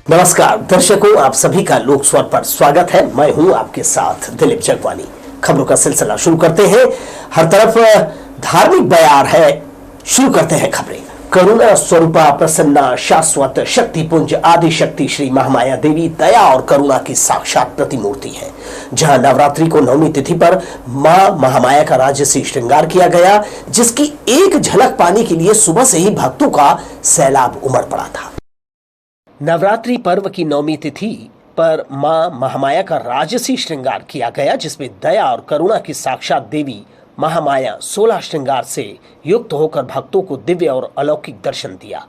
नमस्कार दर्शकों, आप सभी का लोक स्वर पर स्वागत है। मैं हूं आपके साथ दिलीप जगवानी। खबरों का सिलसिला शुरू करते हैं। हर तरफ धार्मिक बयार है। शुरू करते हैं खबरें। करुणा स्वरूपा प्रसन्ना शाश्वत शक्तिपुंज आदि शक्ति श्री महामाया देवी दया और करुणा की साक्षात प्रतिमूर्ति है। जहां नवरात्रि को नवमी तिथि पर मां महामाया का राजसी श्रृंगार किया गया, जिसकी एक झलक पाने के लिए सुबह से ही भक्तों का सैलाब उमड़ पड़ा था। नवरात्रि पर्व की नवमी तिथि पर मां महामाया का राजसी श्रृंगार किया गया, जिसमें दया और करुणा की साक्षात देवी महामाया 16 श्रृंगार से युक्त होकर भक्तों को दिव्य और अलौकिक दर्शन दिया,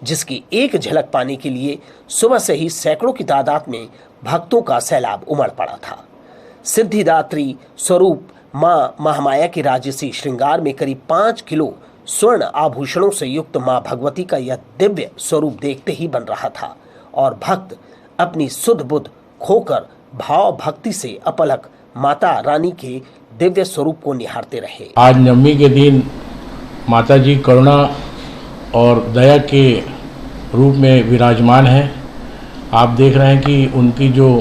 जिसकी एक झलक पाने के लिए सुबह से ही सैकड़ों की तादाद में भक्तों का सैलाब उमड़ पड़ा था। सिद्धिदात्री स्वरूप मां महामाया के राजसी श्रृंगार में करीब 5 किलो स्वर्ण आभूषणों से युक्त मां भगवती का यह दिव्य स्वरूप देखते ही बन रहा था और भक्त अपनी सुध बुध खोकर भाव भक्ति से अपलक माता रानी के दिव्य स्वरूप को निहारते रहे। आज नवमी के दिन माता जी करुणा और दया के रूप में विराजमान हैं। आप देख रहे हैं कि उनकी जो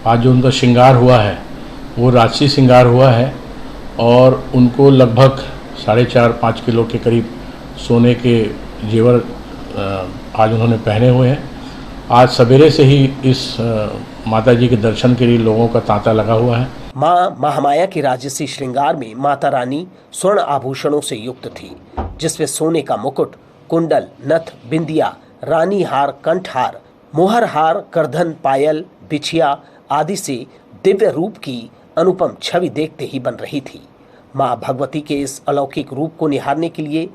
आज जो उनका श्रृंगार हुआ है वो राजसी श्रृंगार हुआ है और उनको लगभग 4.5-5 किलो के करीब सोने के जेवर आज उन्होंने पहने हुए हैं। आज सवेरे से ही इस माता जी के दर्शन के लिए लोगों का तांता लगा हुआ है। मां महामाया के राजसी श्रृंगार में माता रानी स्वर्ण आभूषणों से युक्त थी, जिसमें सोने का मुकुट, कुंडल, नथ, बिंदिया, रानी हार, कंठहार, मोहर हार, करधन, पायल, बिछिया आदि से दिव्य रूप की अनुपम छवि देखते ही बन रही थी। मां भगवती के इस अलौकिक रूप को निहारने के लिए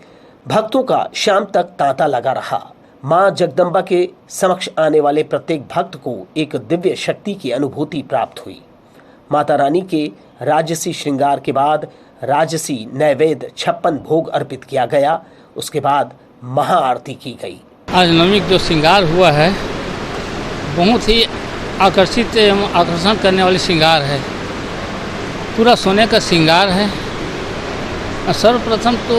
भक्तों का शाम तक तांता लगा रहा। मां जगदम्बा के समक्ष आने वाले प्रत्येक भक्त को एक दिव्य शक्ति की अनुभूति प्राप्त हुई। माता रानी के राजसी श्रृंगार के बाद राजसी नैवेद्य 56 भोग अर्पित किया गया। उसके बाद महाआरती की गई। आज नवमी जो श्रृंगार हुआ है बहुत ही आकर्षित एवं आकर्षण करने वाली श्रृंगार है। पूरा सोने का श्रृंगार है। सर्वप्रथम तो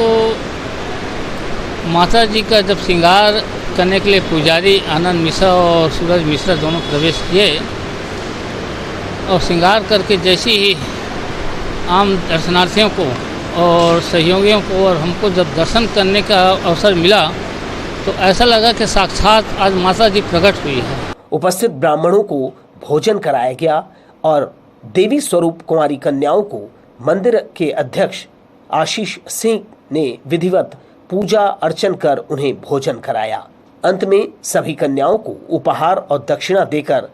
माता जी का जब श्रृंगार करने के लिए पुजारी आनंद मिश्रा और सूरज मिश्रा दोनों प्रवेश किए और श्रृंगार करके जैसे ही आम दर्शनार्थियों को और सहयोगियों को और हमको जब दर्शन करने का अवसर मिला तो ऐसा लगा कि साक्षात आज माता जी प्रकट हुई है। उपस्थित ब्राह्मणों को भोजन कराया गया और देवी स्वरूप कुमारी कन्याओं को मंदिर के अध्यक्ष आशीष सिंह ने विधिवत पूजा अर्चन कर उन्हें भोजन कराया। अंत में सभी कन्याओं को उपहार और दक्षिणा देकर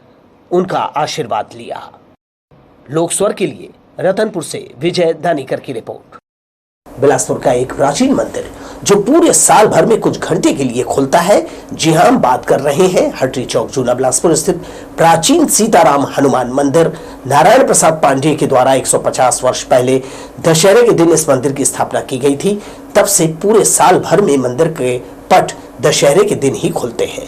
उनका आशीर्वाद लिया। लोक स्वर के लिए रतनपुर से विजय दानीकर की रिपोर्ट। बिलासपुर का एक प्राचीन मंदिर जो पूरे साल भर में कुछ घंटे के लिए खुलता है। जी हां, हम बात कर रहे हैं हटरी चौक जूना बिलासपुर स्थित प्राचीन सीताराम हनुमान मंदिर। नारायण प्रसाद पांडेय के द्वारा 150 वर्ष पहले दशहरे के दिन इस मंदिर की स्थापना की गई थी। तब से पूरे साल भर में मंदिर के पट दशहरे के दिन ही खुलते हैं।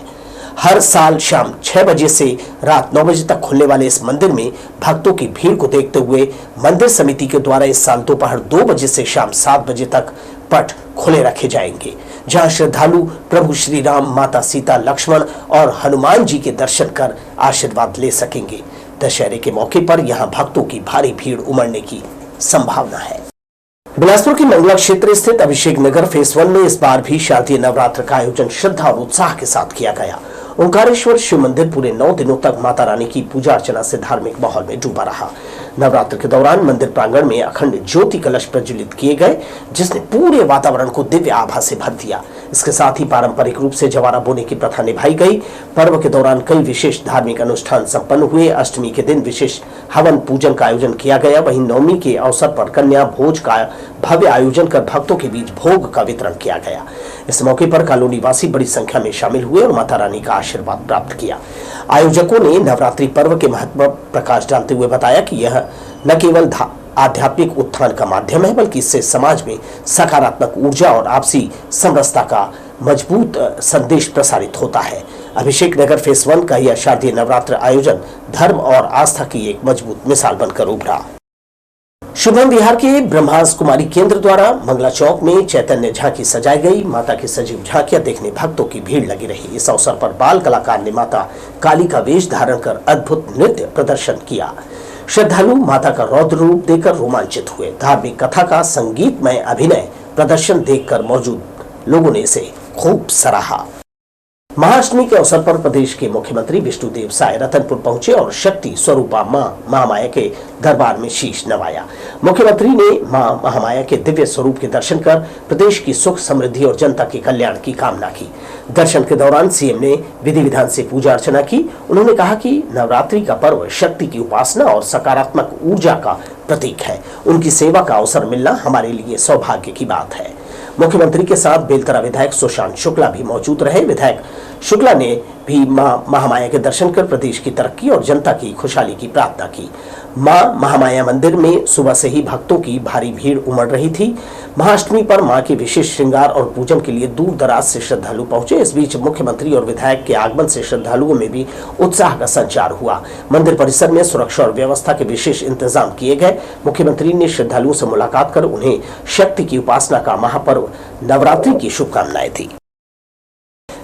हर साल शाम 6 बजे से रात 9 बजे तक खुलने वाले इस मंदिर में भक्तों की भीड़ को देखते हुए मंदिर समिति के द्वारा इस साल दोपहर 2 बजे से शाम 7 बजे तक पट खुले रखे जाएंगे, जहां श्रद्धालु प्रभु श्री राम, माता सीता, लक्ष्मण और हनुमान जी के दर्शन कर आशीर्वाद ले सकेंगे। दशहरे के मौके पर यहां भक्तों की भारी भीड़ उमड़ने की संभावना है। बिलासपुर के मंगला क्षेत्र स्थित अभिषेक नगर फेस 1 में इस बार भी शारदीय नवरात्र का आयोजन श्रद्धा और उत्साह के साथ किया गया। ओंकारेश्वर शिव मंदिर पूरे 9 दिनों तक माता रानी की पूजा अर्चना से धार्मिक माहौल में डूबा रहा। नवरात्र के दौरान मंदिर प्रांगण में अखंड ज्योति कलश प्रज्वलित किए गए, जिसने पूरे वातावरण को दिव्य आभा से भर दिया। इसके साथ ही पारंपरिक रूप से जवारा बोने की प्रथा निभाई गई। पर्व के दौरान कई विशेष धार्मिक अनुष्ठान संपन्न हुए। अष्टमी के दिन विशेष हवन पूजन का आयोजन किया गया। वहीं नवमी के अवसर पर कन्या भोज का भव्य आयोजन कर भक्तों के बीच भोग का वितरण किया गया। इस मौके पर कॉलोनी वासी बड़ी संख्या में शामिल हुए और माता रानी का आशीर्वाद प्राप्त किया। आयोजकों ने नवरात्रि पर्व के महत्व पर प्रकाश डालते हुए बताया कि यह न केवल आध्यात्मिक उत्थान का माध्यम है, बल्कि इससे समाज में सकारात्मक ऊर्जा और आपसी समरसता का मजबूत संदेश प्रसारित होता है। अभिषेक नगर फेस 1 का यह शारदीय नवरात्र आयोजन धर्म और आस्था की एक मजबूत मिसाल बनकर उभरा। शुभम विहार के ब्रह्मास कुमारी केंद्र द्वारा मंगला चौक में चैतन्य झांकी सजाई गई। माता की सजीव झांकियां देखने भक्तों की भीड़ लगी रही। इस अवसर पर बाल कलाकार ने माता काली का वेश धारण कर अद्भुत नृत्य प्रदर्शन किया। श्रद्धालु माता का रौद्र रूप देखकर रोमांचित हुए। धार्मिक कथा का संगीतमय अभिनय प्रदर्शन देखकर मौजूद लोगों ने इसे खूब सराहा। महाअष्टमी के अवसर पर प्रदेश के मुख्यमंत्री विष्णुदेव साय रतनपुर पहुंचे और शक्ति स्वरूपा मां महामाया के दरबार में शीश नवाया। मुख्यमंत्री ने मां महामाया के दिव्य स्वरूप के दर्शन कर प्रदेश की सुख समृद्धि और जनता के कल्याण की कामना की। दर्शन के दौरान सीएम ने विधि विधान से पूजा अर्चना की। उन्होंने कहा कि नवरात्रि का पर्व शक्ति की उपासना और सकारात्मक ऊर्जा का प्रतीक है। उनकी सेवा का अवसर मिलना हमारे लिए सौभाग्य की बात है। मुख्यमंत्री के साथ बेलतरा विधायक सुशांत शुक्ला भी मौजूद रहे। विधायक शुक्ला ने भी मां महामाया के दर्शन कर प्रदेश की तरक्की और जनता की खुशहाली की प्रार्थना की। मां महामाया मंदिर में सुबह से ही भक्तों की भारी भीड़ उमड़ रही थी। महाअष्टमी पर मां के विशेष श्रृंगार और पूजन के लिए दूर दराज से श्रद्धालु पहुंचे। इस बीच मुख्यमंत्री और विधायक के आगमन से श्रद्धालुओं में भी उत्साह का संचार हुआ। मंदिर परिसर में सुरक्षा और व्यवस्था के विशेष इंतजाम किए गए। मुख्यमंत्री ने श्रद्धालुओं से मुलाकात कर उन्हें शक्ति की उपासना का महापर्व नवरात्रि की शुभकामनाएं दी।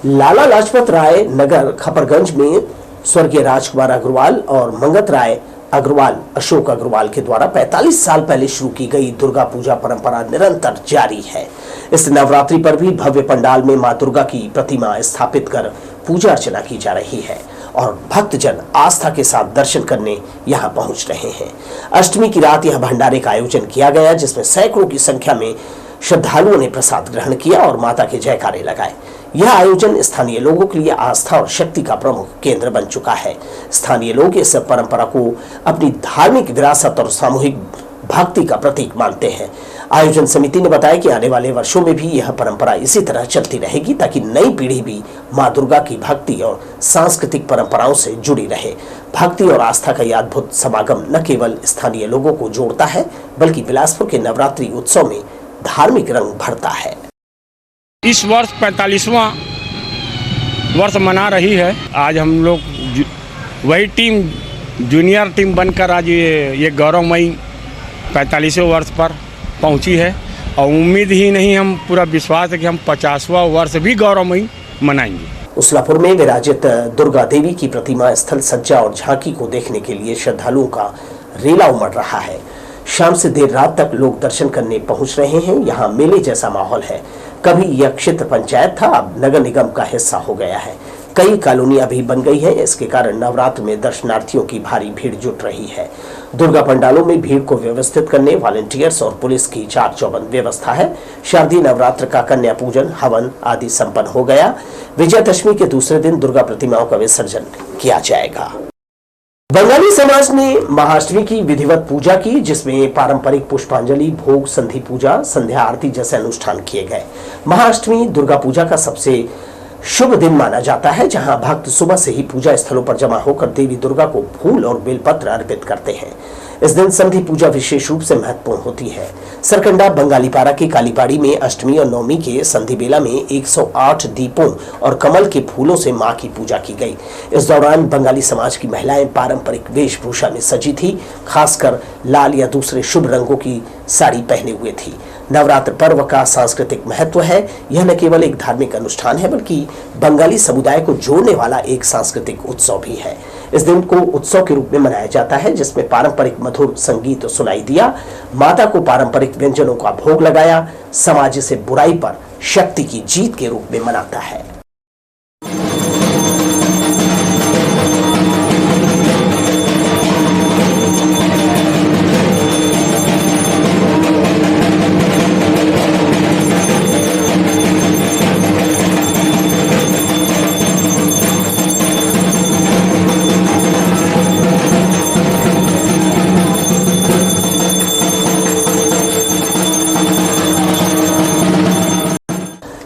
लाला लाजपत राय नगर खपरगंज में स्वर्गीय राजकुमार अग्रवाल और मंगत राय अग्रवाल अशोक अग्रवाल के द्वारा 45 साल पहले शुरू की गई दुर्गा पूजा परंपरा निरंतर जारी है। इस नवरात्रि पर भी भव्य पंडाल में मां दुर्गा की प्रतिमा स्थापित कर पूजा अर्चना की जा रही है और भक्तजन आस्था के साथ दर्शन करने यहां पहुंच रहे हैं। अष्टमी की रात यह भंडारे का आयोजन किया गया, जिसमें सैकड़ों की संख्या में श्रद्धालुओं ने प्रसाद ग्रहण किया और माता के जयकारे लगाए। यह आयोजन स्थानीय लोगों के लिए आस्था और शक्ति का प्रमुख केंद्र बन चुका है। स्थानीय लोग इस परंपरा को अपनी धार्मिक विरासत और सामूहिक भक्ति का प्रतीक मानते हैं। आयोजन समिति ने बताया कि आने वाले वर्षों में भी यह परंपरा इसी तरह चलती रहेगी, ताकि नई पीढ़ी भी मां दुर्गा की भक्ति और सांस्कृतिक परंपराओं से जुड़ी रहे। भक्ति और आस्था का यह अद्भुत समागम न केवल स्थानीय लोगों को जोड़ता है, बल्कि बिलासपुर के नवरात्रि उत्सव में धार्मिक रंग भरता है। इस वर्ष 45वां वर्ष मना रही है। आज हम लोग वही टीम जूनियर टीम बनकर आज ये गौरवमयी 45वें वर्ष पर पहुंची है और उम्मीद ही नहीं, हम पूरा विश्वास है कि हम 50वां वर्ष भी गौरवमयी मनाएंगे। उसलापुर में विराजित दुर्गा देवी की प्रतिमा स्थल सज्जा और झांकी को देखने के लिए श्रद्धालुओं का रेला उमड़ रहा है। शाम से देर रात तक लोग दर्शन करने पहुंच रहे हैं। यहाँ मेले जैसा माहौल है। कभी यह क्षेत्र पंचायत था, अब नगर निगम का हिस्सा हो गया है। कई कॉलोनियां भी बन गई हैं। इसके कारण नवरात्र में दर्शनार्थियों की भारी भीड़ जुट रही है। दुर्गा पंडालों में भीड़ को व्यवस्थित करने वॉलंटियर्स और पुलिस की चार चौबंद व्यवस्था है। शारदीय नवरात्र का कन्या पूजन, हवन आदि संपन्न हो गया। विजयादशमी के दूसरे दिन दुर्गा प्रतिमाओं का विसर्जन किया जाएगा। बंगाली समाज ने महाअष्टमी की विधिवत पूजा की, जिसमें पारंपरिक पुष्पांजलि, भोग, संधि पूजा, संध्या आरती जैसे अनुष्ठान किए गए। महाअष्टमी दुर्गा पूजा का सबसे शुभ दिन माना जाता है, जहां भक्त सुबह से ही पूजा स्थलों पर जमा होकर देवी दुर्गा को फूल और बेलपत्र अर्पित करते हैं। इस दिन संधि पूजा विशेष रूप से महत्वपूर्ण होती है। सरकंडा बंगालीपाड़ा के कालीबाड़ी में अष्टमी और नवमी के संधि बेला में 108 दीपों और कमल के फूलों से मां की पूजा की गई। इस दौरान बंगाली समाज की महिलाएं पारंपरिक वेशभूषा में सजी थी, खासकर लाल या दूसरे शुभ रंगों की साड़ी पहने हुए थी। नवरात्र पर्व का सांस्कृतिक महत्व है। यह न केवल एक धार्मिक अनुष्ठान है, बल्कि बंगाली समुदाय को जोड़ने वाला एक सांस्कृतिक उत्सव भी है। इस दिन को उत्सव के रूप में मनाया जाता है, जिसमें पारंपरिक मधुर संगीत सुनाई दिया, माता को पारंपरिक व्यंजनों का भोग लगाया। समाज इसे बुराई पर शक्ति की जीत के रूप में मनाता है।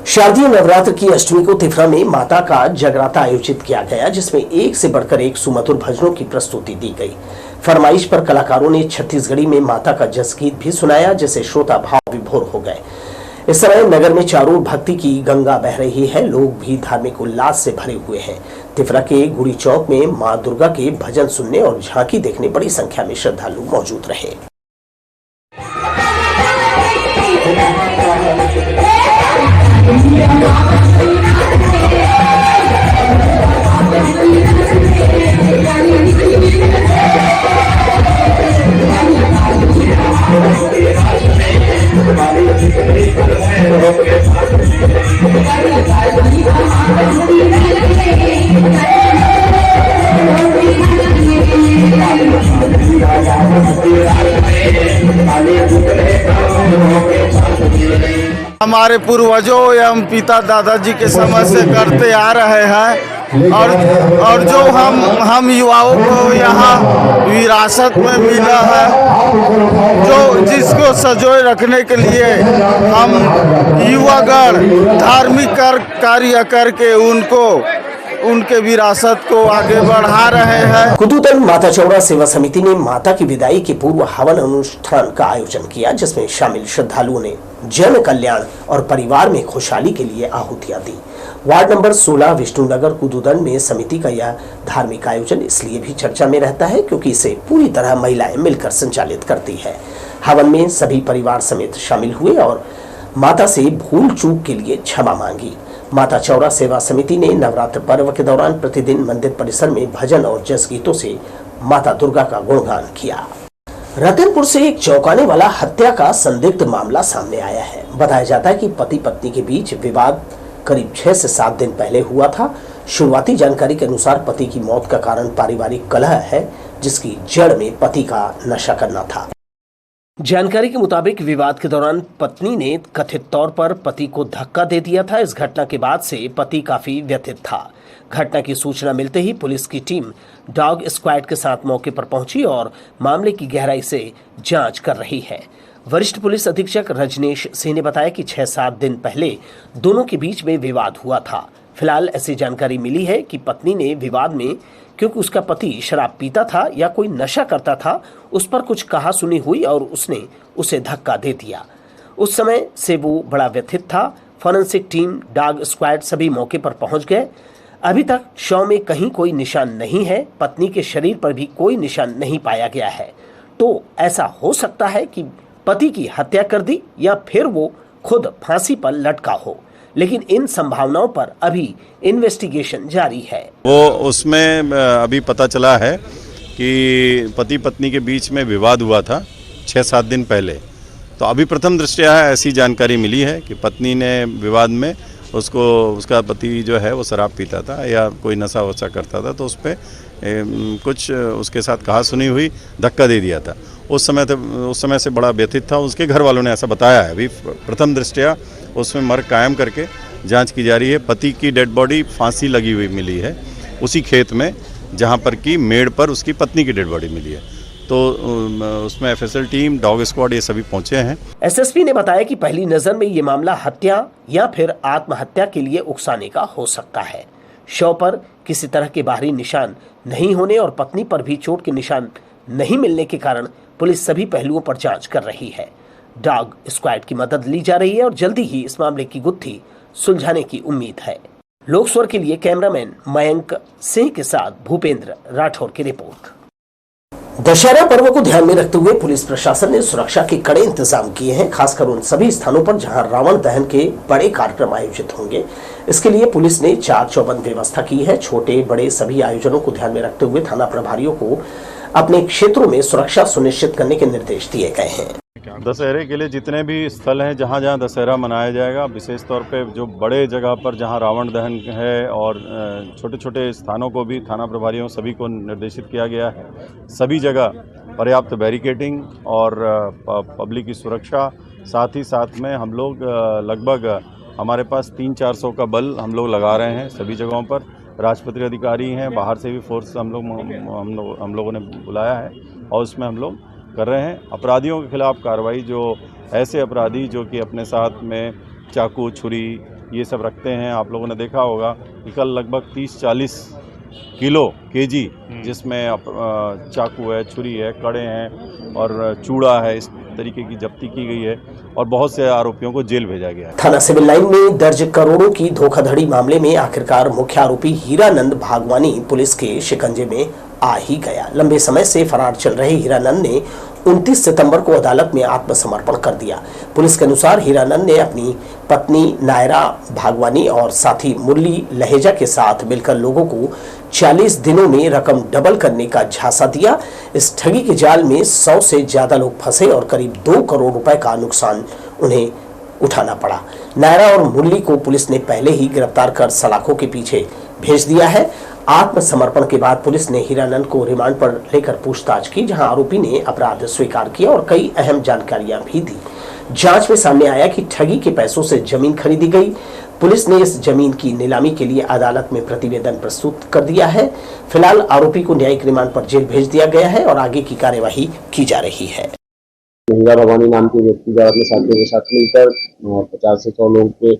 शारदीय नवरात्र की अष्टमी को तिफरा में माता का जगराता आयोजित किया गया, जिसमें एक से बढ़कर एक सुमधुर भजनों की प्रस्तुति दी गई। फरमाइश पर कलाकारों ने छत्तीसगढ़ी में माता का जसगीत भी सुनाया, जिससे श्रोता भाव विभोर हो गए। इस समय नगर में चारों ओर भक्ति की गंगा बह रही है। लोग भी धार्मिक उल्लास से भरे हुए हैं। तिफरा के गुड़ी चौक में मां दुर्गा के भजन सुनने और झांकी देखने बड़ी संख्या में श्रद्धालु मौजूद रहे। हमारे पूर्वजों एवं पिता दादाजी के समय से करते आ रहे हैं और जो हम युवाओं को यहाँ विरासत में मिला है, जो जिसको संजोए रखने के लिए हम युवागण धार्मिक कार्य करके उनके विरासत को आगे बढ़ा रहे हैं। कुतुदन माता चौरा सेवा समिति ने माता की विदाई के पूर्व हवन अनुष्ठान का आयोजन किया, जिसमें शामिल श्रद्धालुओं ने जन कल्याण और परिवार में खुशहाली के लिए आहुतियां दी। वार्ड नंबर 16 विष्णुनगर कुतुदन में समिति का यह धार्मिक आयोजन इसलिए भी चर्चा में रहता है क्योंकि इसे पूरी तरह महिलाएं मिलकर संचालित करती है। हवन में सभी परिवार समेत शामिल हुए और माता से भूल चूक के लिए क्षमा मांगी। माता चौरा सेवा समिति ने नवरात्र पर्व के दौरान प्रतिदिन मंदिर परिसर में भजन और जस गीतों से माता दुर्गा का गुणगान किया। रतनपुर से एक चौंकाने वाला हत्या का संदिग्ध मामला सामने आया है। बताया जाता है कि पति पत्नी के बीच विवाद करीब 6 से 7 दिन पहले हुआ था। शुरुआती जानकारी के अनुसार पति की मौत का कारण पारिवारिक कलह है, जिसकी जड़ में पति का नशा करना था। जानकारी के मुताबिक विवाद के दौरान पत्नी ने कथित तौर पर पति को धक्का दे दिया था। इस घटना के बाद से पति काफी व्यथित था। घटना की सूचना मिलते ही पुलिस की टीम डॉग स्क्वाड के साथ मौके पर पहुंची और मामले की गहराई से जांच कर रही है। वरिष्ठ पुलिस अधीक्षक रजनेश सिंह ने बताया कि 6-7 दिन पहले दोनों के बीच में विवाद हुआ था। फिलहाल ऐसी जानकारी मिली है कि पत्नी ने विवाद में, क्योंकि उसका पति शराब पीता था या कोई नशा करता था, उस पर कुछ कहा सुनी हुई और उसने उसे धक्का दे दिया। उस समय से वो बड़ा व्यथित था। फॉरेंसिक टीम, डॉग स्क्वाड सभी मौके पर पहुंच गए। अभी तक शव में कहीं कोई निशान नहीं है। पत्नी के शरीर पर भी कोई निशान नहीं पाया गया है। तो ऐसा हो सकता है कि पति की हत्या कर दी या फिर वो खुद फांसी पर लटका हो, लेकिन इन संभावनाओं पर अभी इन्वेस्टिगेशन जारी है। वो उसमें अभी पता चला है कि पति पत्नी के बीच में विवाद हुआ था 6-7 दिन पहले। तो अभी प्रथम दृष्टया ऐसी जानकारी मिली है कि पत्नी ने विवाद में उसका पति जो है वो शराब पीता था या कोई नशा वशा करता था, तो उस पर कुछ उसके साथ कहा सुनी हुई, धक्का दे दिया था। उस समय से बड़ा व्यथित था। उसके घर वालों ने ऐसा बताया है। अभी प्रथम दृष्टया उसमें मर्ग कायम करके जांच की जा रही है। पति की डेड बॉडी फांसी लगी हुई मिली है उसी खेत में जहां पर कि मेड़ पर उसकी पत्नी की डेड बॉडी मिली है। तो उसमें एफएसएल टीम, डॉग स्क्वाड ये सभी पहुंचे हैं। एसएसपी ने बताया कि पहली नजर में ये मामला हत्या या फिर आत्महत्या के लिए उकसाने का हो सकता है। शव पर किसी तरह के बाहरी निशान नहीं होने और पत्नी पर भी चोट के निशान नहीं मिलने के कारण पुलिस सभी पहलुओं पर जांच कर रही है। डॉग स्क्वाड की मदद ली जा रही है और जल्दी ही इस मामले की गुत्थी सुलझाने की उम्मीद है। लोकस्वर के लिए कैमरामैन मयंक सिंह के साथ भूपेंद्र राठौर की रिपोर्ट। दशहरा पर्व को ध्यान में रखते हुए पुलिस प्रशासन ने सुरक्षा के कड़े इंतजाम किए हैं, खासकर उन सभी स्थानों पर जहां रावण दहन के बड़े कार्यक्रम आयोजित होंगे। इसके लिए पुलिस ने 4 चौबंद व्यवस्था की है। छोटे बड़े सभी आयोजनों को ध्यान में रखते हुए थाना प्रभारियों को अपने क्षेत्रों में सुरक्षा सुनिश्चित करने के निर्देश दिए गए हैं। दशहरे के लिए जितने भी स्थल हैं जहाँ जहाँ दशहरा मनाया जाएगा, विशेष तौर पे जो बड़े जगह पर जहाँ रावण दहन है और छोटे छोटे स्थानों को भी थाना प्रभारियों सभी को निर्देशित किया गया है। सभी जगह पर्याप्त बैरिकेडिंग और पब्लिक की सुरक्षा, साथ ही साथ में हम लोग लगभग हमारे पास 300-400 का बल हम लोग लगा रहे हैं सभी जगहों पर। राजपत्रित अधिकारी हैं, बाहर से भी फोर्स हम लोगों ने बुलाया है और उसमें हम लोग कर रहे हैं। अपराधियों के खिलाफ कार्रवाई, जो ऐसे अपराधी जो कि अपने साथ में चाकू, छुरी ये सब रखते हैं, आप लोगों ने देखा होगा कि कल लगभग 30-40 केजी जिसमें चाकू है, छुरी है, कड़े हैं और चूड़ा है, इस तरीके की जब्ती की गई है और बहुत से आरोपियों को जेल भेजा गया है। थाना सिविल लाइन में दर्ज करोड़ों की धोखाधड़ी मामले में आखिरकार मुख्य आरोपी हीरानंद भागवानी पुलिस के शिकंजे में आ ही गया। लंबे समय से फरार चल रहे हीरानंद ने 29 सितंबर को अदालत में आत्मसमर्पण कर दिया। पुलिस के अनुसार हीरानंद ने अपनी पत्नी नायरा भागवानी और साथी मुरली लहेजा के साथ मिलकर लोगों को 40 दिनों में रकम डबल करने का झांसा दिया। इस ठगी के जाल में 100 से ज्यादा लोग फंसे और करीब 2 करोड़ रुपए का नुकसान उन्हें उठाना पड़ा। नायरा और मुरली को पुलिस ने पहले ही गिरफ्तार कर सलाखों के पीछे भेज दिया है। आत्मसमर्पण के बाद पुलिस ने हीरानंद को रिमांड पर लेकर पूछताछ की, जहां आरोपी ने अपराध स्वीकार किया और कई अहम जानकारियां भी दी। जांच में सामने आया कि ठगी के पैसों से जमीन खरीदी गई। पुलिस ने इस जमीन की नीलामी के लिए अदालत में प्रतिवेदन प्रस्तुत कर दिया है। फिलहाल आरोपी को न्यायिक रिमांड पर जेल भेज दिया गया है और आगे की कार्यवाही की जा रही है। गंगा भवानी नाम के व्यक्ति द्वारा अपने साथियों के साथ मिलकर 50 से 100 लोगों के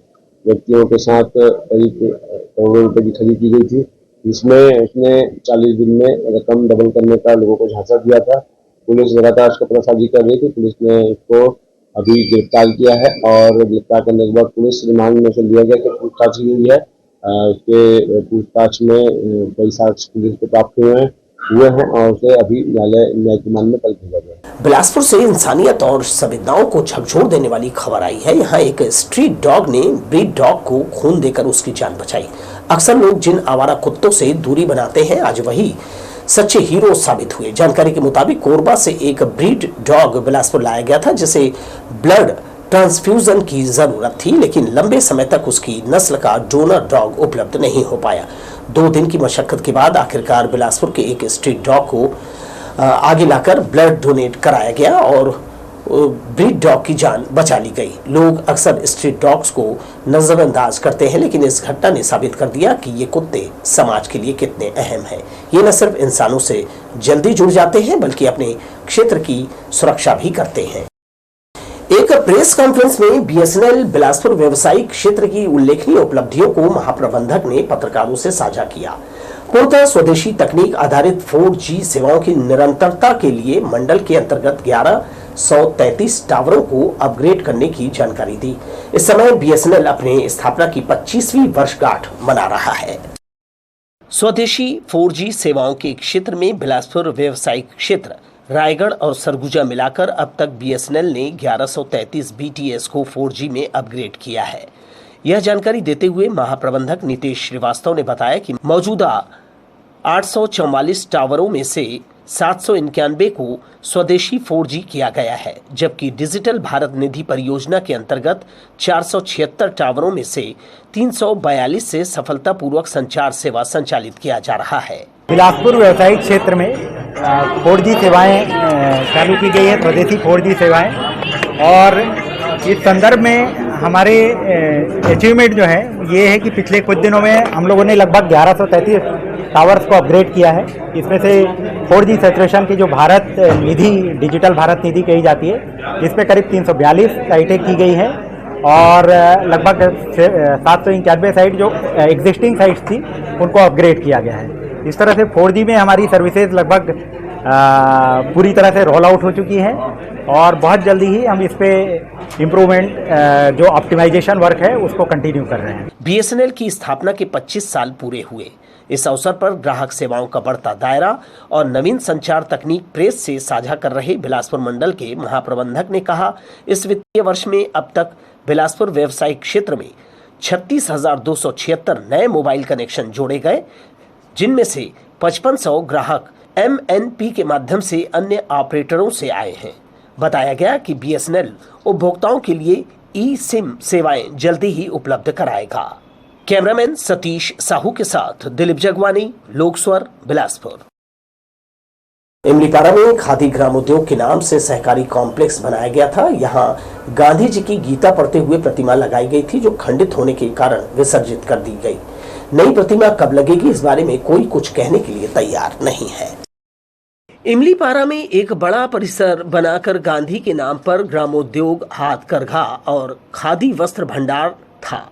व्यक्तियों के साथ करीब करोड़ों रुपए की ठगी की गई थी। इसमें उसने 40 दिन में रकम डबल करने का लोगों को झांसा दिया था। पुलिस लगातार उसका पतासाजी कर रही थी। पुलिस ने इसको अभी गिरफ्तार किया है और गिरफ्तार करने के बाद पुलिस रिमांड में से लिया गया कि पूछताछ की गई है। उसके पूछताछ में कई साक्ष्य पुलिस को प्राप्त हुए हैं और उसे अभी न्यायिक रिमांड में कल भेजा गया। बिलासपुर से इंसानियत और संवेदनाओं को झकझोर देने वाली खबर आई है। यहाँ एक स्ट्रीट डॉग ने ब्रीड डॉग को खून देकर उसकी जान बचाई। अक्सर लोग जिन आवारा कुत्तों से दूरी बनाते हैं, आज वही सच्चे हीरो साबित हुए। जानकारी के मुताबिक कोरबा से एक ब्रीड डॉग बिलासपुर लाया गया था, जिसे ब्लड ट्रांसफ्यूजन की जरूरत थी, लेकिन लंबे समय तक उसकी नस्ल का डोनर डॉग उपलब्ध नहीं हो पाया। 2 दिन की मशक्कत के बाद आखिरकार बिलासपुर के एक स्ट्रीट डॉग को आगे लाकर ब्लड डोनेट कराया गया और ब्रीड डॉग की जान बचा ली गई। लोग अक्सर स्ट्रीट डॉग्स को नजरअंदाज करते हैं, लेकिन इस घटना ने साबित कर दिया कि ये कुत्ते समाज के लिए कितने अहम हैं। ये न सिर्फ इंसानों से जल्दी जुड़ जाते हैं, बल्कि अपने क्षेत्र की सुरक्षा भी करते हैं। एक प्रेस कॉन्फ्रेंस में बीएसएनएल बिलासपुर व्यवसायिक क्षेत्र की उल्लेखनीय उपलब्धियों को महाप्रबंधक ने पत्रकारों से साझा किया। पूर्णतः स्वदेशी तकनीक आधारित 4G सेवाओं की निरंतरता के लिए मंडल के अंतर्गत 1133 टावरों को अपग्रेड करने की जानकारी दी। इस समय बीएसएनएल अपने स्थापना की 25वीं वर्षगांठ मना रहा है। स्वदेशी 4G सेवाओं के क्षेत्र में बिलासपुर व्यवसायिक क्षेत्र, रायगढ़ और सरगुजा मिलाकर अब तक बीएसएनएल ने 1133 BTS को 4G में अपग्रेड किया है। यह जानकारी देते हुए महाप्रबंधक नीतीश श्रीवास्तव ने बताया कि मौजूदा 844 टावरों में से 791 को स्वदेशी 4G किया गया है, जबकि डिजिटल भारत निधि परियोजना के अंतर्गत 476 टावरों में से 342 से सफलतापूर्वक संचार सेवा संचालित किया जा रहा है। बिलासपुर व्यवसायिक क्षेत्र में 4G सेवाएं चालू की गई है, स्वदेशी 4G सेवाएं, और इस संदर्भ में हमारे अचीवमेंट जो है ये है कि पिछले कुछ दिनों में हम लोगों ने लगभग 1133 टावर्स को अपग्रेड किया है। इसमें से 4G सैचुरेशन की जो भारत निधि, डिजिटल भारत निधि कही जाती है, इस पे करीब 342 साइटें की गई हैं और लगभग 791 साइट जो एग्जिस्टिंग साइट्स थी उनको अपग्रेड किया गया है। इस तरह से 4G में हमारी सर्विसेज लगभग पूरी तरह से रोल आउट हो चुकी है और बहुत जल्दी ही हम इस पे इम्प्रूवमेंट जो ऑप्टिमाइजेशन वर्क है उसको कंटिन्यू कर रहे हैं। बीएसएनएल की स्थापना के 25 साल पूरे हुए। इस अवसर पर ग्राहक सेवाओं का बढ़ता दायरा और नवीन संचार तकनीक प्रेस से साझा कर रहे बिलासपुर मंडल के महाप्रबंधक ने कहा, इस वित्तीय वर्ष में अब तक बिलासपुर व्यवसायिक क्षेत्र में 36,276 नए मोबाइल कनेक्शन जोड़े गए, जिनमें से 5500 ग्राहक MNP के माध्यम से अन्य ऑपरेटरों से आए हैं। बताया गया कि बीएसएनएल उपभोक्ताओं के लिए ई-सिम सेवाएं जल्दी ही उपलब्ध कराएगा। कैमरामैन सतीश साहू के साथ दिलीप जगवानी, लोकस्वर, बिलासपुर। इमलीपाड़ा में खादी ग्रामोद्योग के नाम से सहकारी कॉम्प्लेक्स बनाया गया था। यहाँ गांधी जी की गीता पढ़ते हुए प्रतिमा लगाई गई थी, जो खंडित होने के कारण विसर्जित कर दी गई। नई प्रतिमा कब लगेगी, इस बारे में कोई कुछ कहने के लिए तैयार नहीं है। इमलीपाड़ा में एक बड़ा परिसर बनाकर गांधी के नाम पर ग्रामोद्योग, हाथकरघा और खादी वस्त्र भंडार था।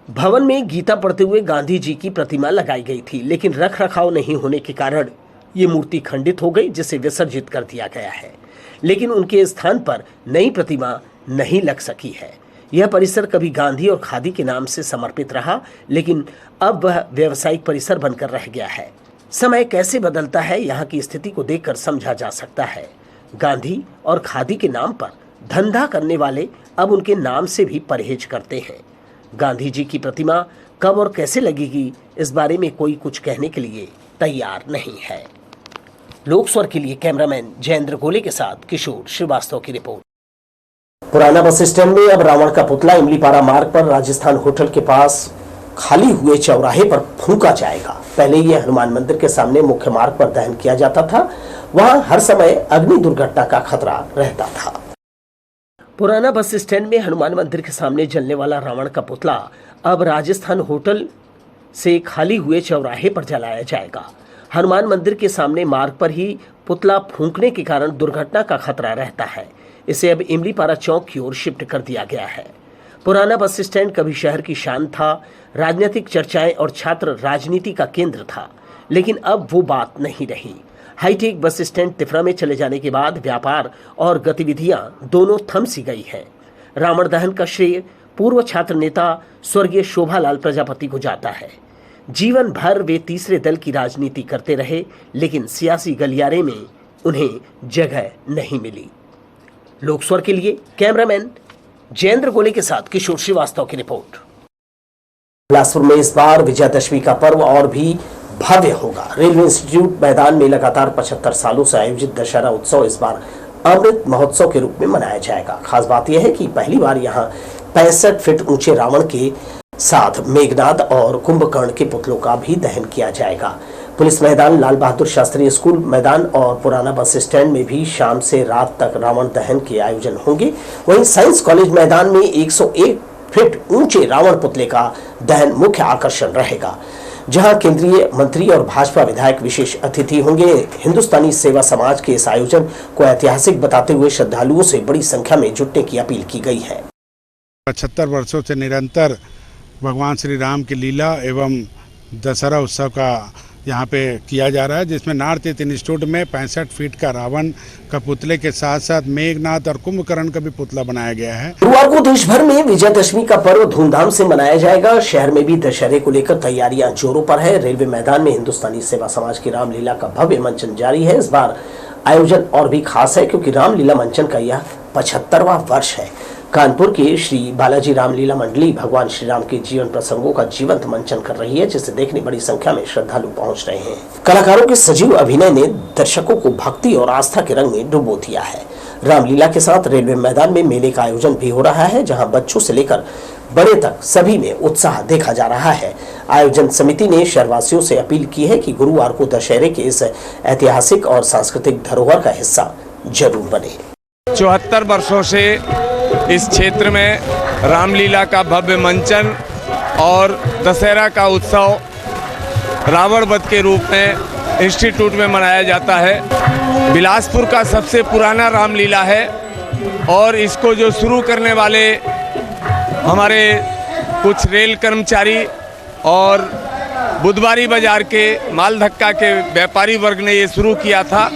भवन में गीता पढ़ते हुए गांधी जी की प्रतिमा लगाई गई थी, लेकिन रख रखाव नहीं होने के कारण ये मूर्ति खंडित हो गई, जिसे विसर्जित कर दिया गया है। लेकिन उनके स्थान पर नई प्रतिमा नहीं लग सकी है। यह परिसर कभी गांधी और खादी के नाम से समर्पित रहा, लेकिन अब वह व्यावसायिक परिसर बनकर रह गया है। समय कैसे बदलता है, यहाँ की स्थिति को देखकर समझा जा सकता है। गांधी और खादी के नाम पर धंधा करने वाले अब उनके नाम से भी परहेज करते हैं। गांधी जी की प्रतिमा कब और कैसे लगेगी, इस बारे में कोई कुछ कहने के लिए तैयार नहीं है। लोक स्वर के लिए कैमरामैन जयेंद्र गोले के साथ किशोर श्रीवास्तव की रिपोर्ट। पुराना बस स्टैंड में अब रावण का पुतला इमलीपारा मार्ग पर राजस्थान होटल के पास खाली हुए चौराहे पर फूंका जाएगा। पहले यह हनुमान मंदिर के सामने मुख्य मार्ग पर दहन किया जाता था। वहां हर समय अग्नि दुर्घटना का खतरा रहता था। पुराना बस स्टैंड में हनुमान मंदिर के सामने जलने वाला रावण का पुतला अब राजस्थान होटल से खाली हुए चौराहे पर जलाया जाएगा। हनुमान मंदिर के सामने मार्ग पर ही पुतला फूंकने के कारण दुर्घटना का खतरा रहता है। इसे अब इमलीपारा चौक की ओर शिफ्ट कर दिया गया है। पुराना बस स्टैंड कभी शहर की शान था, राजनीतिक चर्चाएं और छात्र राजनीति का केंद्र था, लेकिन अब वो बात नहीं रही। हाईटेक बस स्टैंड तिफरा में चले जाने के बाद व्यापार और गतिविधियां दोनों थम सी गई हैं। रावण दहन का श्रेय पूर्व छात्र नेता स्वर्गीय शोभालाल प्रजापति को जाता है। जीवन भर वे तीसरे दल की राजनीति करते रहे, लेकिन सियासी गलियारे में उन्हें जगह नहीं मिली। लोक स्वर के लिए कैमरामैन जयेंद्र गोले के साथ किशोर श्रीवास्तव की रिपोर्ट। बिलासपुर में इस बार विजयादशमी का पर्व और भी भव्य होगा। रेलवे इंस्टीट्यूट मैदान में लगातार 75 सालों से आयोजित दशहरा उत्सव इस बार अमृत महोत्सव के रूप में मनाया जाएगा। खास बात यह है कि पहली बार यहां 65 फीट ऊंचे रावण के साथ मेघनाद और कुंभकर्ण के पुतलों का भी दहन किया जाएगा। पुलिस मैदान, लाल बहादुर शास्त्री स्कूल मैदान और पुराना बस स्टैंड में भी शाम से रात तक रावण दहन के आयोजन होंगे। वहीं साइंस कॉलेज मैदान में 101 फीट ऊंचे रावण पुतले का दहन मुख्य आकर्षण रहेगा, जहां केंद्रीय मंत्री और भाजपा विधायक विशेष अतिथि होंगे। हिंदुस्तानी सेवा समाज के इस आयोजन को ऐतिहासिक बताते हुए श्रद्धालुओं से बड़ी संख्या में जुटने की अपील की गई है। 75 वर्षों से निरंतर भगवान श्री राम की लीला एवं दशहरा उत्सव का यहाँ पे किया जा रहा है, जिसमें नॉर्थ ईस्ट इंस्टीट्यूट में 65 फीट का रावण का पुतले के साथ साथ मेघनाद और कुंभकर्ण का भी पुतला बनाया गया है। गुरुवार को देश भर में विजयादशमी का पर्व धूमधाम से मनाया जाएगा। शहर में भी दशहरे को लेकर तैयारियां जोरों पर है। रेलवे मैदान में हिंदुस्तानी सेवा समाज की रामलीला का भव्य मंचन जारी है। इस बार आयोजन और भी खास है क्योंकि रामलीला मंचन का यह 75वां वर्ष है। कानपुर के श्री बालाजी रामलीला मंडली भगवान श्री राम के जीवन प्रसंगों का जीवंत मंचन कर रही है, जिसे देखने बड़ी संख्या में श्रद्धालु पहुंच रहे हैं। कलाकारों के सजीव अभिनय ने दर्शकों को भक्ति और आस्था के रंग में डुबो दिया है। रामलीला के साथ रेलवे मैदान में मेले का आयोजन भी हो रहा है, जहां बच्चों से लेकर बड़े तक सभी में उत्साह देखा जा रहा है। आयोजन समिति ने शहरवासियों से अपील की है कि गुरुवार को दशहरे के इस ऐतिहासिक और सांस्कृतिक धरोहर का हिस्सा जरूर बने। 74 वर्षों से इस क्षेत्र में रामलीला का भव्य मंचन और दशहरा का उत्सव रावण वध के रूप में इंस्टीट्यूट में मनाया जाता है। बिलासपुर का सबसे पुराना रामलीला है और इसको जो शुरू करने वाले हमारे कुछ रेल कर्मचारी और बुधवारी बाजार के माल धक्का के व्यापारी वर्ग ने ये शुरू किया था।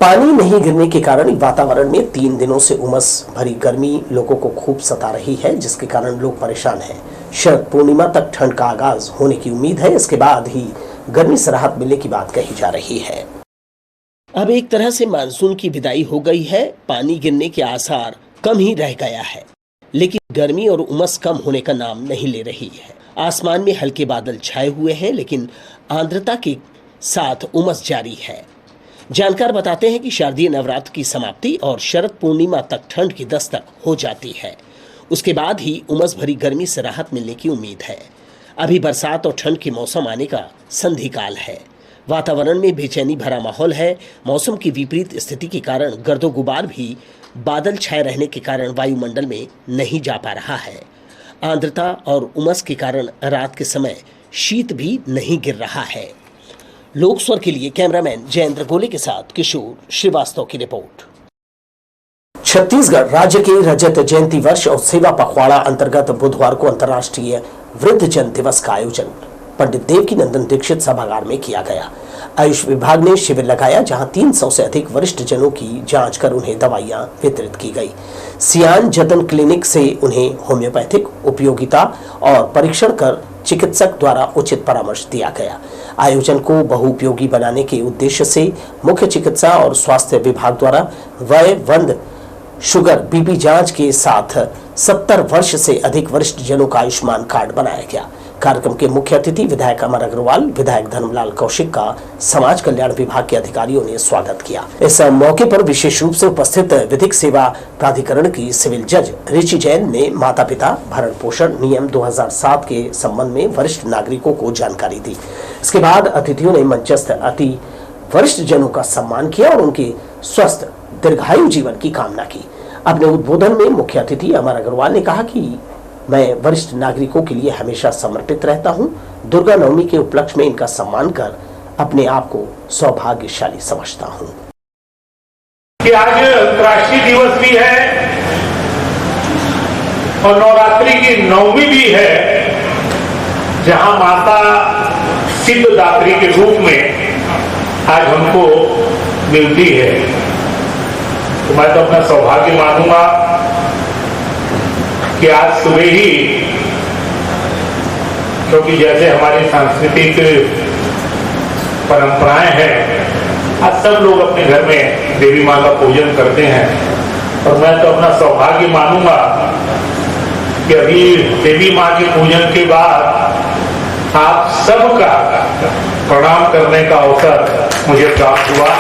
पानी नहीं गिरने के कारण वातावरण में 3 दिनों से उमस भरी गर्मी लोगों को खूब सता रही है, जिसके कारण लोग परेशान हैं। शरद पूर्णिमा तक ठंड का आगाज होने की उम्मीद है। इसके बाद ही गर्मी से राहत मिलने की बात कही जा रही है। अब एक तरह से मानसून की विदाई हो गई है। पानी गिरने के आसार कम ही रह गया है, लेकिन गर्मी और उमस कम होने का नाम नहीं ले रही है। आसमान में हल्के बादल छाए हुए हैं, लेकिन आर्द्रता के साथ उमस जारी है। जानकार बताते हैं कि शारदीय नवरात्र की समाप्ति और शरद पूर्णिमा तक ठंड की दस्तक हो जाती है। उसके बाद ही उमस भरी गर्मी से राहत मिलने की उम्मीद है। अभी बरसात और ठंड के मौसम आने का संधि काल है। वातावरण में बेचैनी भरा माहौल है। मौसम की विपरीत स्थिति के कारण गर्दो गुबार भी बादल छाए रहने के कारण वायुमंडल में नहीं जा पा रहा है। आर्द्रता और उमस के कारण रात के समय शीत भी नहीं गिर रहा है। लोक स्वर के लिए कैमरामैन जयेंद्र गोले के साथ किशोर श्रीवास्तव की रिपोर्ट। छत्तीसगढ़ राज्य के रजत जयंती वर्ष और सेवा पखवाड़ा अंतर्गत बुधवार को अंतर्राष्ट्रीय वृद्धजन दिवस का आयोजन पंडित देवकीनंदन दीक्षित सभागार में किया गया। आयुष विभाग ने शिविर लगाया, जहां 300 से अधिक वरिष्ठ जनों की जांच कर उन्हें दवाइयां वितरित की गई। सियान जतन क्लिनिक से उन्हें होम्योपैथिक उपयोगिता और परीक्षण कर चिकित्सक द्वारा उचित परामर्श दिया गया। आयोजन को बहुउपयोगी बनाने के उद्देश्य से मुख्य चिकित्सा और स्वास्थ्य विभाग द्वारा वयोवृद्ध शुगर बीपी जांच के साथ 70 वर्ष से अधिक वरिष्ठ जनों का आयुष्मान कार्ड बनाया गया। कार्यक्रम के मुख्य अतिथि विधायक अमर अग्रवाल, विधायक धर्मलाल कौशिक का समाज कल्याण विभाग के अधिकारियों ने स्वागत किया। इस मौके पर विशेष रूप से उपस्थित विधिक सेवा प्राधिकरण की सिविल जज रिची जैन ने माता पिता भरण पोषण नियम 2007 के संबंध में वरिष्ठ नागरिकों को जानकारी दी। इसके बाद अतिथियों ने मंचस्थ अति वरिष्ठ जनों का सम्मान किया और उनके स्वस्थ दीर्घायु जीवन की कामना की। अपने उद्बोधन में मुख्य अतिथि अमर अग्रवाल ने कहा कि मैं वरिष्ठ नागरिकों के लिए हमेशा समर्पित रहता हूं। दुर्गा नवमी के उपलक्ष्य में इनका सम्मान कर अपने आप को सौभाग्यशाली समझता हूं। कि आज अंतर्राष्ट्रीय दिवस भी है और नवरात्रि की नवमी भी है, जहां माता सिद्धदात्री के रूप में आज हमको मिलती है। तो मैं तो अपना सौभाग्य मानूंगा कि आज सुबह ही, क्योंकि जैसे हमारी सांस्कृतिक परंपराएं हैं, आज सब लोग अपने घर में देवी माँ का पूजन करते हैं और मैं तो अपना सौभाग्य मानूंगा कि अभी देवी माँ के पूजन के बाद आप सबका प्रणाम करने का अवसर मुझे प्राप्त हुआ।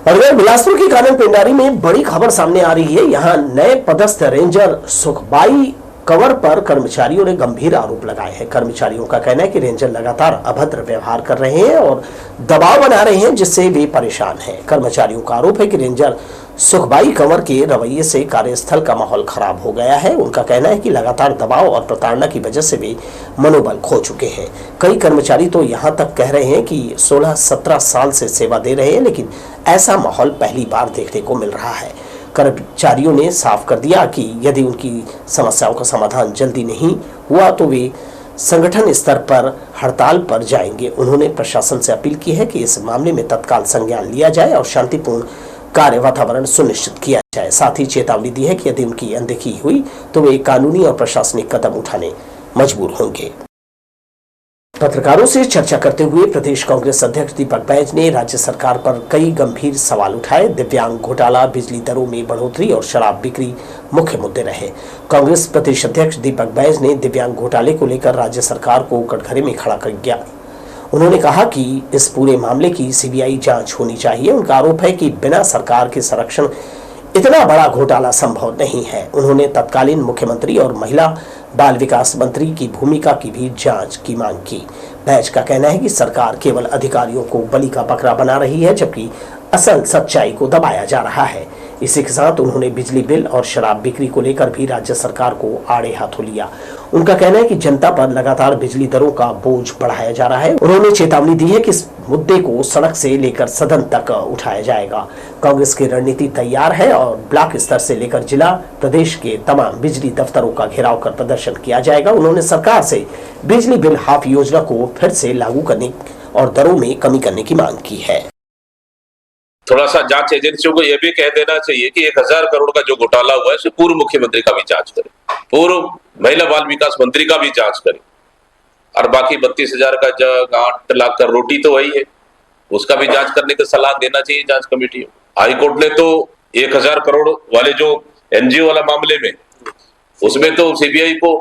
और वह बिलासपुर की कानन पेंडारी में बड़ी खबर सामने आ रही है। यहाँ नए पदस्थ रेंजर सुखबाई कंवर पर कर्मचारियों ने गंभीर आरोप लगाए हैं। कर्मचारियों का कहना है कि रेंजर लगातार अभद्र व्यवहार कर रहे हैं और दबाव बना रहे हैं, जिससे वे परेशान हैं। कर्मचारियों का आरोप है कि रेंजर सुखबाई कंवर के रवैये से कार्यस्थल का माहौल खराब हो गया है। उनका कहना है कि लगातार दबाव और प्रताड़ना की वजह से वे मनोबल खो चुके हैं। कई कर्मचारी तो यहाँ तक कह रहे हैं कि 16-17 साल से सेवा दे रहे हैं, लेकिन ऐसा माहौल पहली बार देखने को मिल रहा है। कर्मचारियों ने साफ कर दिया कि यदि उनकी समस्याओं का समाधान जल्दी नहीं हुआ तो वे संगठन स्तर पर हड़ताल पर जाएंगे। उन्होंने प्रशासन से अपील की है कि इस मामले में तत्काल संज्ञान लिया जाए और शांतिपूर्ण कार्य वातावरण सुनिश्चित किया जाए। साथ ही चेतावनी दी है कि यदि उनकी अनदेखी हुई तो वे कानूनी और प्रशासनिक कदम उठाने मजबूर होंगे। पत्रकारों से चर्चा करते हुए प्रदेश कांग्रेस अध्यक्ष दीपक बैज ने राज्य सरकार पर कई गंभीर सवाल उठाए। दिव्यांग घोटाला, बिजली दरों में बढ़ोतरी और शराब बिक्री मुख्य मुद्दे रहे। कांग्रेस प्रदेश अध्यक्ष दीपक बैज ने दिव्यांग घोटाले को लेकर राज्य सरकार को कटघरे में खड़ा कर दिया। उन्होंने कहा कि इस पूरे मामले की सीबीआई जांच होनी चाहिए। उनका आरोप है कि बिना सरकार के संरक्षण इतना बड़ा घोटाला संभव नहीं है। उन्होंने तत्कालीन मुख्यमंत्री और महिला बाल विकास मंत्री की भूमिका की भी जांच की मांग की। बैज का कहना है कि सरकार केवल अधिकारियों को बलि का बकरा बना रही है, जबकि असल सच्चाई को दबाया जा रहा है। इसी के साथ उन्होंने बिजली बिल और शराब बिक्री को लेकर भी राज्य सरकार को आड़े हाथों लिया। उनका कहना है कि जनता पर लगातार बिजली दरों का बोझ बढ़ाया जा रहा है। उन्होंने चेतावनी दी है कि इस मुद्दे को सड़क से लेकर सदन तक उठाया जाएगा। कांग्रेस की रणनीति तैयार है और ब्लॉक स्तर से लेकर जिला, प्रदेश के तमाम बिजली दफ्तरों का घेराव कर प्रदर्शन किया जाएगा। उन्होंने सरकार से बिजली बिल हाफ योजना को फिर से लागू करने और दरों में कमी करने की मांग की है। थोड़ा सा जांच एजेंसियों को यह भी कह देना चाहिए कि 1000 करोड़ का जो घोटाला हुआ है उसे पूर्व मुख्यमंत्री का भी जांच करे, पूर्व महिला बाल विकास मंत्री का भी जांच करे, और बाकी 32,000 का जग, 8 लाख का रोटी तो वही है, उसका भी जांच करने की सलाह देना चाहिए जांच कमेटी। हाईकोर्ट ने तो 1000 करोड़ वाले जो एनजीओ वाला मामले में, उसमें तो सीबीआई को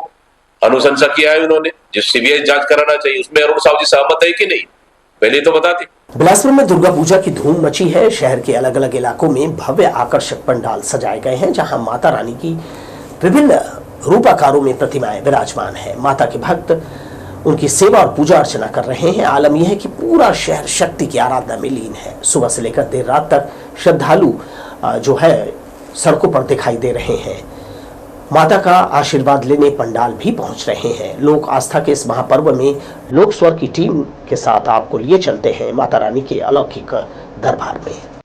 अनुशंसा किया है उन्होंने, जो सीबीआई जांच कराना चाहिए। उसमें अरुण साहू जी सहमत है कि नहीं, पहले तो बता दें। बिलासपुर में दुर्गा पूजा की धूम मची है। शहर के अलग अलग इलाकों में भव्य आकर्षक पंडाल सजाए गए हैं, जहां माता रानी की विभिन्न रूपाकारों में प्रतिमाएं विराजमान है। माता के भक्त उनकी सेवा और पूजा अर्चना कर रहे हैं। आलम यह है कि पूरा शहर शक्ति की आराधना में लीन है। सुबह से लेकर देर रात तक श्रद्धालु जो है सड़कों पर दिखाई दे रहे हैं। माता का आशीर्वाद लेने पंडाल भी पहुंच रहे हैं। लोक आस्था के इस महापर्व में लोक स्वर की टीम के साथ आपको लिए चलते हैं माता रानी के अलौकिक दरबार में।